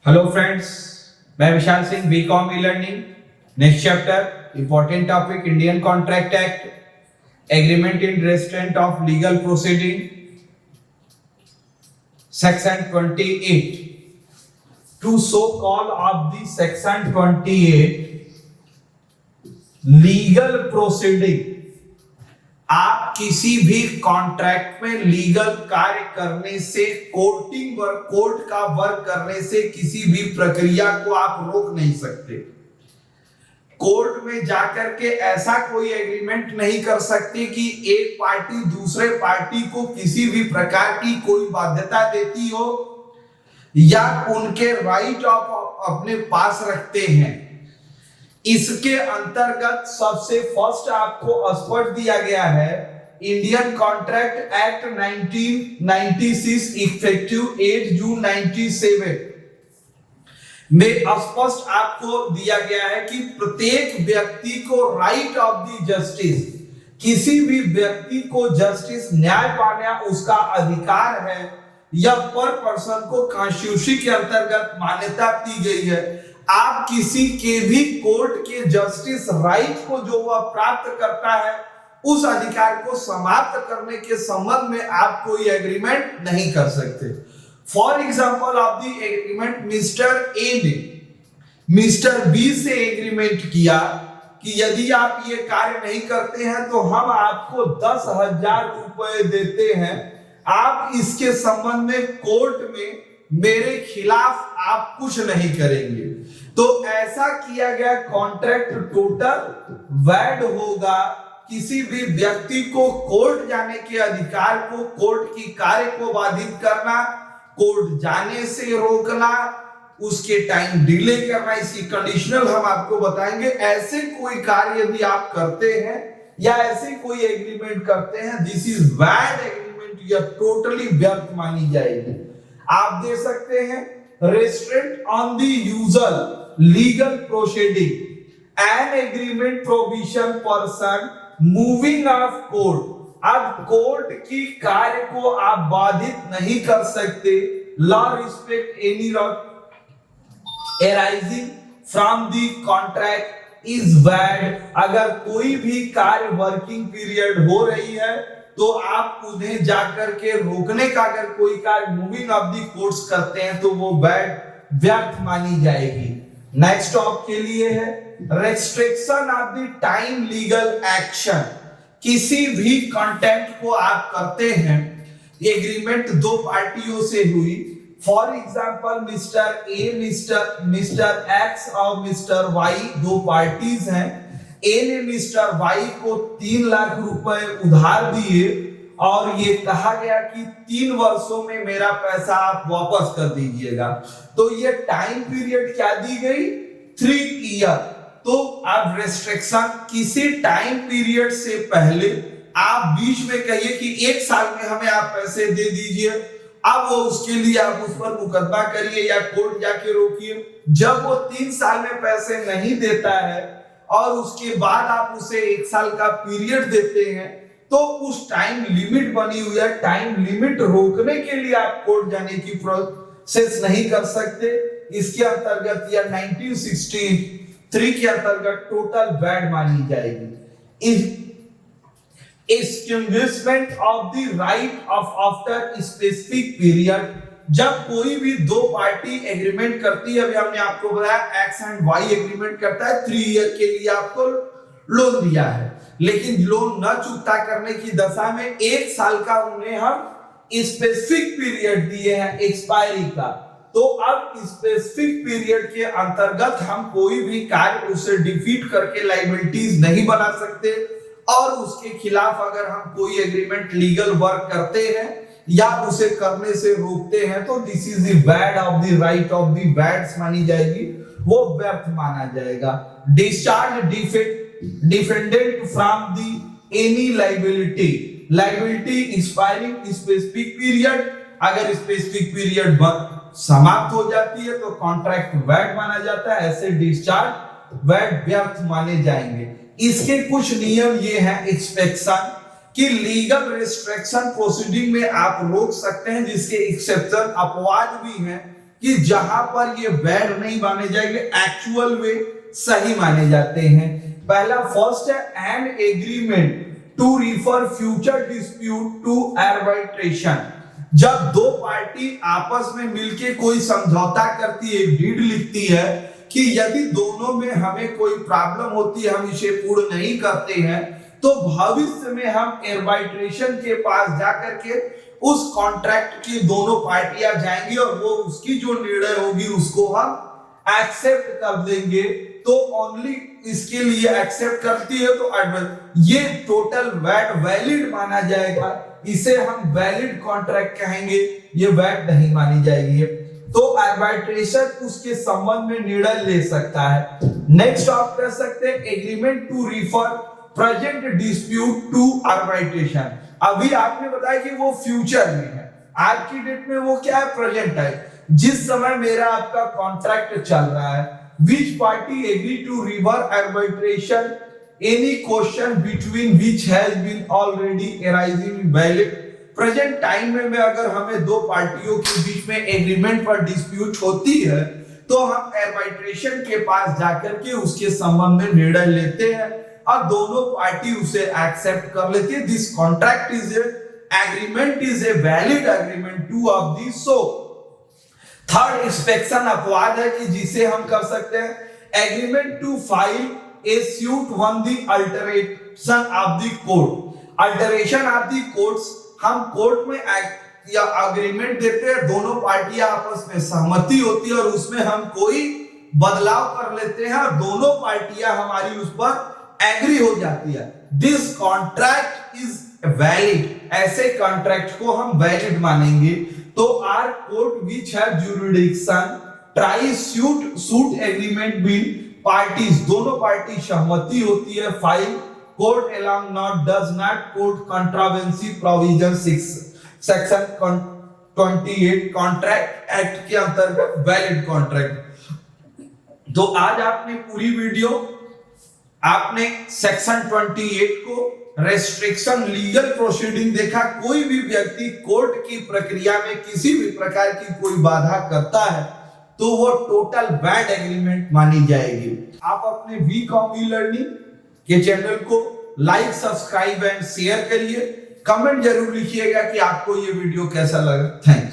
Hello friends, मैं Vishal Singh, BCom e learning. Next chapter, important topic, Indian contract act, agreement in restraint of legal proceeding, section 28। To so call of the section 28 legal proceeding. आप किसी भी contract में legal कार्य करने से, court का work करने से किसी भी प्रक्रिया को आप रोक नहीं सकते। कोर्ट में जाकर के ऐसा कोई एग्रीमेंट नहीं कर सकते कि एक पार्टी दूसरे पार्टी को किसी भी प्रकार की कोई बाध्यता देती हो या उनके राइट ऑफ अपने पास रखते हैं। इसके अंतर्गत सबसे फर्स्ट आपको स्पष्ट दिया गया है इंडियन कॉन्ट्रैक्ट एक्ट 1996 इफेक्टिव 8 जून 97 में स्पष्ट आपको दिया गया है कि प्रत्येक व्यक्ति को राइट ऑफ द जस्टिस, किसी भी व्यक्ति को जस्टिस न्याय पाना उसका अधिकार है। यह पर पर्सन को कॉन्स्टिट्यूशन के अंतर्गत मान्यता दी गई है। आप किसी के भी कोर्ट के जस्टिस राइट को जो वह प्राप्त करता है उस अधिकार को समाप्त करने के संबंध में आप कोई एग्रीमेंट नहीं कर सकते। For example of the agreement, mister A ने मिस्टर बी से एग्रीमेंट किया कि यदि आप ये कार्य नहीं करते हैं तो हम आपको 10,000 रुपए देते हैं। आप इसके संबंध में कोर्ट में मेरे खिलाफ आप कुछ नहीं करेंगे। तो ऐसा किया गया कॉन्ट्रैक्ट टोटल वैध होगा। किसी भी व्यक्ति को कोर्ट जाने के अधिकार को, कोर्ट की कार्य को बाधित करना, कोर्ट जाने से रोकना, उसके टाइम डिले करना, इसकी कंडीशनल हम आपको बताएंगे। ऐसे कोई कार्य यदि आप करते हैं या ऐसे कोई एग्रीमेंट करते हैं, दिस इज वैलिड एग्रीमेंट, यह टोटली व्यर्थ मानी जाएगी। आप दे सकते हैं restaurant on the usual legal proceeding an agreement provision person moving of court. अब कोर्ट की कार्य को आप बाधित नहीं कर सकते। Law respect any law arising from the contract is valid। अगर कोई भी कार्य वर्किंग पीरियड हो रही है तो आप उन्हें जाकर के रोकने का, अगर कोई कार्य मूविंग ऑफ दी कोर्ट्स करते हैं तो वो व्यर्थ मानी जाएगी। नेक्स्ट टॉप के लिए है restriction of the time legal action. किसी भी कंटेंट को आप करते हैं, एग्रीमेंट दो पार्टियों से हुई। For example mister A, mister x और मिस्टर वाई दो पार्टीज हैं। ए ने मिस्टर वाई को 3 लाख रुपए उधार दिए और ये कहा गया कि 3 वर्षों में मेरा पैसा आप वापस कर दीजिएगा। तो ये टाइम पीरियड क्या दी गई? 3 ईयर। तो अब रेस्ट्रिक्शन, किसी टाइम पीरियड से पहले आप बीच में कहिए कि 1 साल में हमें आप पैसे दे दीजिए। अब वो उसके लिए आप उस पर मुकदमा करिए या कोर्ट जाके रोकिए। जब वो 3 साल में पैसे नहीं देता है और उसके बाद आप उसे 1 साल का पीरियड देते हैं तो उस टाइम लिमिट बनी हुई है, टाइम लिमिट रोकने के लिए आप कोर्ट जाने की प्रोसेस नहीं कर सकते। इसके अंतर्गत या 1963 के अंतर्गत टोटल वैड मानी जाएगी। Extinguishment of the right of after specific period. जब कोई भी दो पार्टी एग्रीमेंट करती है, अभी हमने आपको बताया एक्स एंड वाई एग्रीमेंट करता है, 3 ईयर के लिए आपको लोन दिया है, लेकिन लोन न चुकता करने की दशा में 1 साल का उन्हें हम स्पेसिफिक पीरियड दिए हैं एक्सपायरी का। तो अब स्पेसिफिक पीरियड के अंतर्गत हम कोई भी कार्य उसे डिफीट करके लायबिलिटीज नहीं बना सकते और उसके खिलाफ अगर हम कोई एग्रीमेंट लीगल वर्क करते हैं या उसे करने से रोकते हैं तो this is the bad of the right of the bads मानी जाएगी, वो व्यर्थ माना जाएगा। Discharge defendant from the any liability expiring specific period. अगर स्पेसिफिक पीरियड समाप्त हो जाती है तो कॉन्ट्रैक्ट वैड माना जाता है, ऐसे डिस्चार्ज वैड व्यर्थ माने जाएंगे। इसके कुछ नियम ये हैं एक्सेप्शन कि लीगल रिस्ट्रिक्शन प्रोसीडिंग में आप रोक सकते हैं, जिसके एक्सेप्शन अपवाद भी हैं कि जहां पर ये वैध नहीं माने जाएंगे, एक्चुअल में सही माने जाते हैं। पहला फर्स्ट है an agreement to refer future dispute to arbitration. जब दो पार्टी आपस में मिलके कोई समझौता करती है, डीड लिखती है कि यदि दोनों में हमें कोई प्रॉब्लम होती है, हम इसे पूर्ण नहीं करते हैं, तो भविष्य में हम आर्बिट्रेशन के पास जाकर के उस कॉन्ट्रैक्ट की दोनों पार्टियां जाएंगी और वो उसकी जो निर्णय होगी उसको हम एक्सेप्ट कर देंगे। तो ओनली इसके लिए एक्सेप्ट करती है तो ये टोटल वैलिड माना जाएगा, इसे हम वैलिड कॉन्ट्रैक्ट कहेंगे, ये वैध नहीं मानी जाएगी। तो आर्बिट्रेशन उसके संबंध में निर्णय ले सकता है। नेक्स्ट आप कह सकते हैं agreement to refer present dispute to arbitration. अभी आपने बताया कि वो फ्यूचर में है, आज की डेट में वो क्या है, प्रेजेंट है, जिस समय मेरा आपका कॉन्ट्रैक्ट चल रहा है। Which party agree to refer arbitration any question between which has been already arising valid। Present time में अगर हमें दो पार्टियों के बीच में एग्रीमेंट पर डिस्प्यूट होती है तो हम आर्बिट्रेशन के पास जाकर के उसके संबंध में निर्णय लेते हैं और दोनों पार्टी उसे एक्सेप्ट कर लेती है। This contract is agreement is a valid agreement to of the so. Third expectation अपवाद है कि जिसे हम कर सकते हैं agreement to file a suit one the alteration of the court. Alteration of the courts, हम कोर्ट में या अग्रीमेंट देते हैं, दोनों पार्टियां आपस में सहमति होती है और उसमें हम कोई बदलाव कर लेते हैं और दोनों पार्टियां हमारी उस पर एग्री हो जाती है। दिस कॉन्ट्रैक्ट इज वैलिड, ऐसे कॉन्ट्रैक्ट को हम वैलिड मानेंगे। तो are court which have jurisdiction try suit agreement been parties, दोनों पार्टी सहमति होती है, file court along not does not court controversy provision 6 section 28 contract act के अंतर्गत वैलिड कॉन्ट्रैक्ट। तो आज आपने पूरी वीडियो आपने सेक्शन 28 को रेस्ट्रिक्शन लीगल प्रोसीडिंग देखा। कोई भी व्यक्ति कोर्ट की प्रक्रिया में किसी भी प्रकार की कोई बाधा करता है तो वो टोटल वैलिड एग्रीमेंट मानी जाएगी। आप अपने वी कॉम ई लर्निंग के चैनल को लाइक, सब्सक्राइब एंड शेयर करिए। कमेंट जरूर लिखिएगा कि आपको ये वीडियो कैसा लगा। Thank you.